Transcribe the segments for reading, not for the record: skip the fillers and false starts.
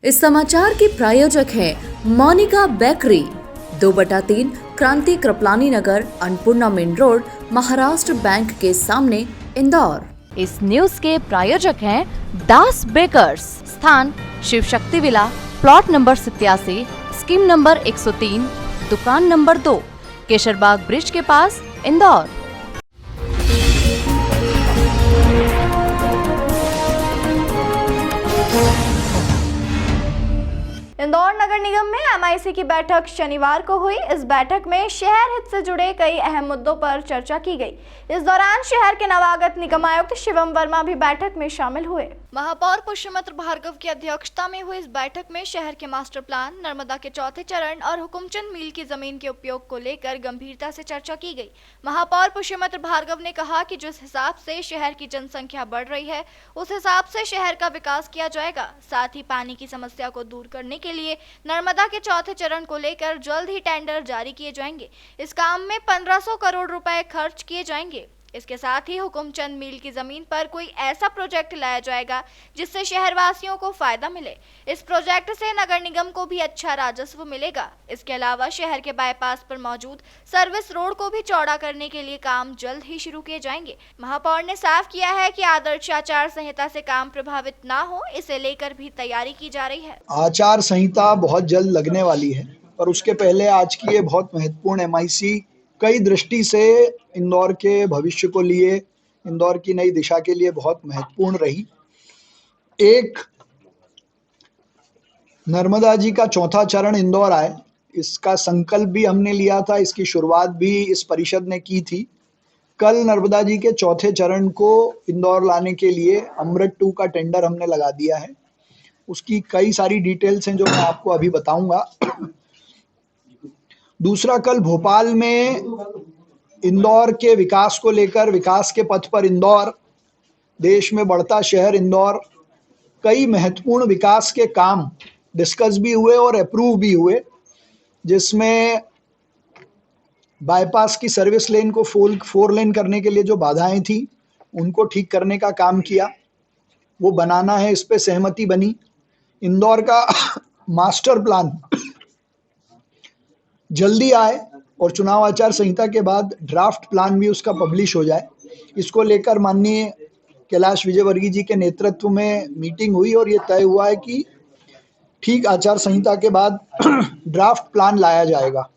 इस समाचार के प्रायोजक हैं Monika bakery, 2/3 Kranti Kripalani Nagar, Annapurna main road, Maharashtra bank के सामने, इंदौर। इस न्यूज के प्रायोजक हैं दास बेकर्स, स्थान Shiv Shakti villa, plot number 87, scheme number 103, दुकान नंबर 2, केशरबाग ब्रिज के पास, इंदौर। इंदौर नगर निगम में एमआईसी की बैठक शनिवार को हुई। इस बैठक में शहर हित से जुड़े कई अहम मुद्दों पर चर्चा की गई। इस दौरान शहर के नवागत निगम आयुक्त शिवम वर्मा भी बैठक में शामिल हुए। महापौर पुष्यमित्र भार्गव की अध्यक्षता में हुई इस बैठक में शहर के मास्टर प्लान, नर्मदा के चौथे चरण और हुकुमचंद मील की जमीन के उपयोग को लेकर गंभीरता से चर्चा की गई। महापौर पुष्यमित्र भार्गव ने कहा कि जिस हिसाब से शहर की जनसंख्या बढ़ रही है, उस हिसाब से शहर का विकास किया जाएगा। साथ ही पानी की समस्या को दूर करने के लिए नर्मदा के चौथे चरण को लेकर जल्द ही टेंडर जारी किए जाएंगे। इस काम में 1500 करोड़ रुपए खर्च किए जाएंगे। इसके साथ ही हुकुमचंद मील की जमीन पर कोई ऐसा प्रोजेक्ट लाया जाएगा जिससे शहरवासियों को फायदा मिले। इस प्रोजेक्ट से नगर निगम को भी अच्छा राजस्व मिलेगा। इसके अलावा शहर के बाईपास पर मौजूद सर्विस रोड को भी चौड़ा करने के लिए काम जल्द ही शुरू किए जाएंगे। महापौर ने साफ किया है कि आदर्श आचार संहिता से काम प्रभावित ना हो, इसे लेकर भी तैयारी की जा रही है। आचार संहिता बहुत जल्द लगने वाली है, पर उसके पहले आज की ये बहुत महत्वपूर्ण एमआईसी कई दृष्टि से इंदौर के भविष्य को लिए, इंदौर की नई दिशा के लिए बहुत महत्वपूर्ण रही। एक, नर्मदा जी का चौथा चरण इंदौर आए, इसका संकल्प भी हमने लिया था, इसकी शुरुआत भी इस परिषद ने की थी। कल नर्मदा जी के चौथे चरण को इंदौर लाने के लिए अमृत 2 का टेंडर हमने लगा दिया है। उसकी कई सारी डिटेल्स हैं जो मैं आपको अभी बताऊंगा। दूसरा, कल भोपाल में इंदौर के विकास को लेकर, विकास के पथ पर इंदौर, देश में बढ़ता शहर इंदौर, कई महत्वपूर्ण विकास के काम डिस्कस भी हुए और अप्रूव भी हुए, जिसमें बाईपास की सर्विस लेन को 4 लेन करने के लिए जो बाधाएं थी उनको ठीक करने का काम किया, वो बनाना है, इस पे सहमति बनी। इंदौर का मास्टर प्लान जल्दी आए और चुनाव आचार संहिता के बाद ड्राफ्ट प्लान भी उसका पब्लिश हो जाए, इसको लेकर माननीय कैलाश विजयवर्गीय जी के नेतृत्व में मीटिंग हुई और ये तय हुआ है कि ठीक आचार संहिता के बाद ड्राफ्ट प्लान लाया जाएगा।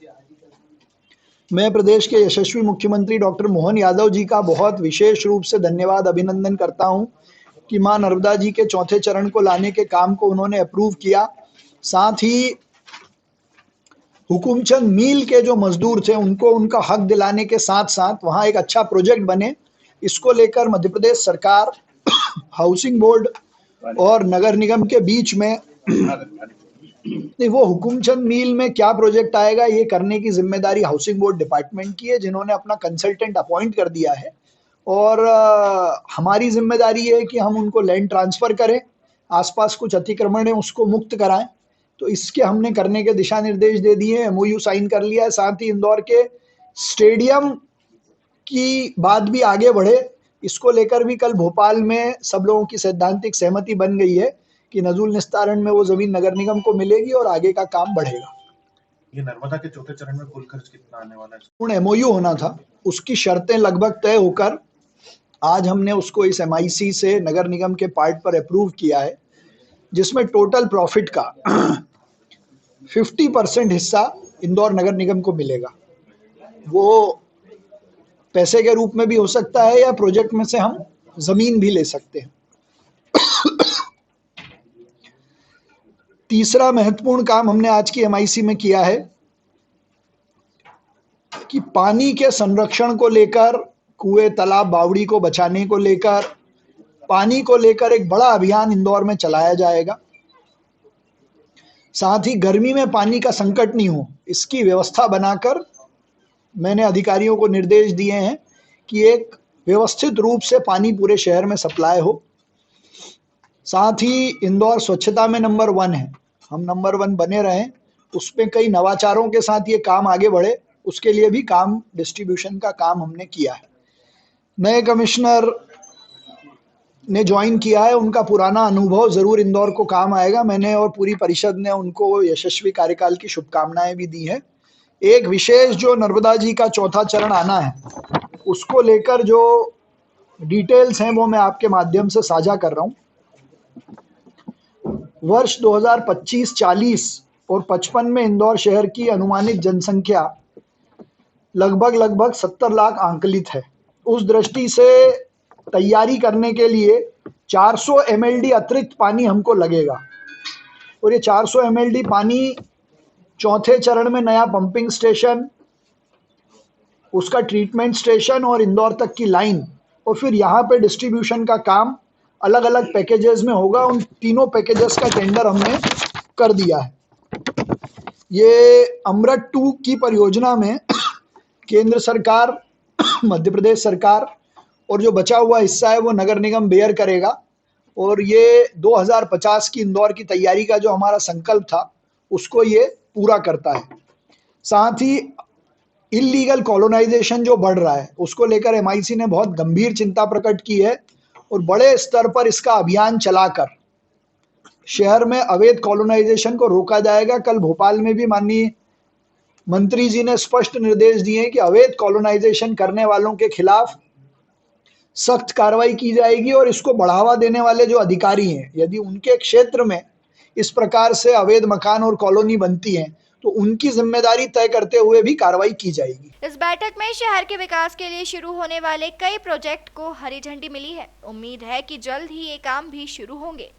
मैं प्रदेश के यशस्वी मुख्यमंत्री डॉक्टर मोहन यादव जी का बहुत विशेष रूप से धन्यवाद, अभिनंदन करता हूं कि मां नर्मदा जी के चौथे चरण को लाने के काम को उन्होंने अप्रूव किया। साथ ही हुकुमचंद मील के जो मजदूर थे उनको उनका हक दिलाने के साथ साथ वहां एक अच्छा प्रोजेक्ट बने, इसको लेकर मध्य प्रदेश सरकार, हाउसिंग बोर्ड और नगर निगम के बीच में वो हुकुमचंद मील में क्या प्रोजेक्ट आएगा ये करने की जिम्मेदारी हाउसिंग बोर्ड डिपार्टमेंट की है, जिन्होंने अपना कंसल्टेंट अपॉइंट कर दिया है। और हमारी जिम्मेदारी है कि हम उनको लैंड ट्रांसफर करें, आसपास कुछ अतिक्रमण है उसको मुक्त कराएं। तो इसके हमने करने के दिशा निर्देश दे दिए, एमओयू साइन कर लिया है। साथ ही इंदौर के स्टेडियम की बात भी आगे बढ़े, इसको लेकर भी कल भोपाल में सब लोगों की सैद्धांतिक सहमति बन गई है कि नजूल निस्तारण में वो जमीन नगर निगम को मिलेगी और आगे का काम बढ़ेगा। ये नर्मदा के चौथे चरण में कुल खर्च कितना आने वाला है? पूर्ण एमओयू होना था, उसकी शर्तें लगभग तय होकर आज हमने उसको इस एमआईसी से नगर निगम के पार्ट पर अप्रूव किया है, जिसमें टोटल प्रॉफिट का 50% हिस्सा इंदौर नगर निगम को मिलेगा। वो पैसे के रूप में भी हो सकता है या प्रोजेक्ट में से हम जमीन भी ले सकते हैं। तीसरा महत्वपूर्ण काम हमने आज की एमआईसी में किया है कि पानी के संरक्षण को लेकर, कुएं, तालाब, बावड़ी को बचाने को लेकर, पानी को लेकर एक बड़ा अभियान इंदौर में चलाया जाएगा। साथ ही गर्मी में पानी का संकट नहीं हो, इसकी व्यवस्था बनाकर मैंने अधिकारियों को निर्देश दिए हैं कि एक व्यवस्थित रूप से पानी पूरे शहर में सप्लाई हो। साथ ही इंदौर स्वच्छता में नंबर 1 है, हम नंबर 1 बने रहें, उसमें कई नवाचारों के साथ ये काम आगे बढ़े, उसके लिए भी काम, डिस्ट्रीब्यूशन का काम हमने किया है। नए कमिश्नर ने ज्वाइन किया है उनका पुराना अनुभव जरूर इंदौर को काम आएगा। मैंने और पूरी परिषद ने उनको यशस्वी कार्यकाल की शुभकामनाएं भी दी हैं। एक विशेष जो नर्मदा जी का चौथा चरण आना है उसको लेकर जो डिटेल्स हैं वो मैं आपके माध्यम से साझा कर रहा हूँ। वर्ष 2025-40 और 55 में इंदौर शहर की अनुमानित जनसंख्या लगभग 70 लाख आंकलित है। उस दृष्टि से तैयारी करने के लिए 400 mld अतिरिक्त पानी हमको लगेगा और ये 400 mld पानी चौथे चरण में नया पंपिंग स्टेशन, उसका ट्रीटमेंट स्टेशन और इंदौर तक की लाइन और फिर यहाँ पे डिस्ट्रीब्यूशन का काम अलग अलग पैकेजेस में होगा। उन तीनों पैकेजेस का टेंडर हमने कर दिया है। ये अमृत 2 की परियोजना में केंद्र सरकार, मध्य प्रदेश सरकार और जो बचा हुआ हिस्सा है वो नगर निगम बेयर करेगा और ये 2050 की इंदौर की तैयारी का जो हमारा संकल्प था उसको ये पूरा करता है। साथ ही इलीगल कॉलोनाइजेशन जो बढ़ रहा है उसको लेकर MIC ने बहुत गंभीर चिंता प्रकट की है और बड़े स्तर पर इसका अभियान चलाकर शहर में अवैध कॉलोनाइजेशन को रोका जाएगा। कल भोपाल में भी माननीय मंत्री जी ने स्पष्ट निर्देश दिए हैं कि अवैध कॉलोनाइजेशन करने वालों के खिलाफ सख्त कार्रवाई की जाएगी और इसको बढ़ावा देने वाले जो अधिकारी हैं यदि उनके क्षेत्र में इस प्रकार से अवैध मकान और कॉलोनी बनती हैं तो उनकी जिम्मेदारी तय करते हुए भी कार्रवाई की जाएगी। इस बैठक में शहर के विकास के लिए शुरू होने वाले कई प्रोजेक्ट को हरी झंडी मिली है। उम्मीद है कि जल्द ही ये काम भी शुरू होंगे।